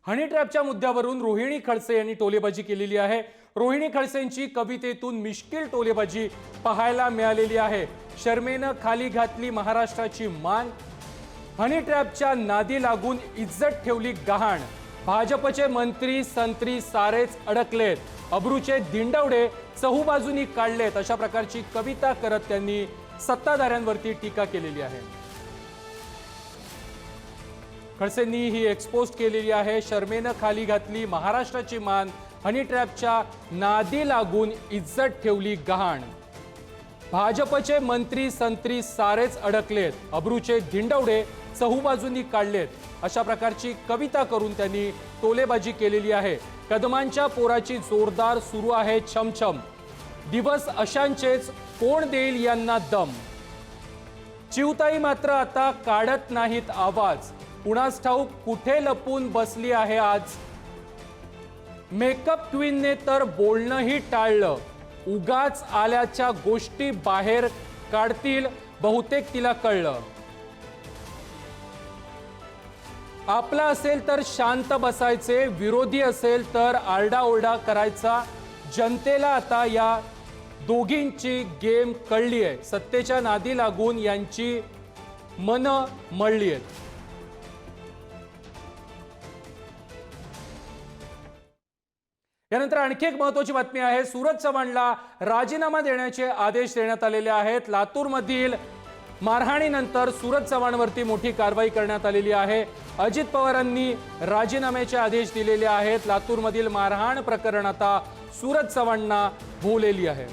हनी ट्रॅपच्या मुद्द्यावरून रोहिणी खडसे यांनी टोलेबाजी केलेली आहे। रोहिणी खडसेंची कवितेतून मिश्किल टोलेबाजी पाहायला मिळालेली आहे। शर्मेनं खाली घातली महाराष्ट्राची मान, हनी ट्रॅपच्या नादी लागून इज्जत ठेवली गहाण, भाजपचे मंत्री संत्री सारेच अडकलेत, अब्रूचे दिंडवडे चहूबाजूनी काढलेत, अशा प्रकारची कविता करत त्यांनी सत्ताधाऱ्यांवरती टीका केलेली आहे। खडसेंनी ही एक्सपोज केलेली आहे। शर्मेनं खाली घातली महाराष्ट्राची मान, हनी ट्रॅपच्या नादी लागून इज्जत ठेवली गहाण, भाजपचे मंत्री संत्री सारेच अडकलेत, अब्रूचे दिंडवडे चहूबाजूंनी काढलेत, अशा प्रकारची कविता करून त्यांनी टोलेबाजी केलेली आहे। कदमांच्या पोराची जोरदार सुरू आहे छमछम, दिवस अशांचेच कोण देईल यांना दम, चिवताई मात्र आता काढत नाहीत आवाज, कुणास ठाऊक कुठे लपून बसली आहे आज, मेकअप क्वीनने तर बोलणंही टाळलं, उगाच आल्याच्या गोष्टी बाहेर काढतील, बहुतेक तिला कळलं, आपला असेल तर शांत बसायचे, विरोधी असेल तर आरडाओरडा करायचा, जनतेला आता या दोघींची गेम कळली आहे, सत्तेच्या नादी लागून यांची मनं मळली आहेत। यानंतर आणखी एक महत्त्वाची बातमी आहे। सूरज चव्हाणला राजीनामा देण्याचे आदेश देण्यात आलेले आहेत। लातूरमधील मारहाणीनंतर सूरज चव्हाणवरती मोठी कारवाई करण्यात आलेली आहे। अजित पवारांनी राजीनाम्याचे आदेश दिलेले आहेत। लातूरमधील मारहाण प्रकरण आता सूरज चव्हाणना भोवलेली आहे।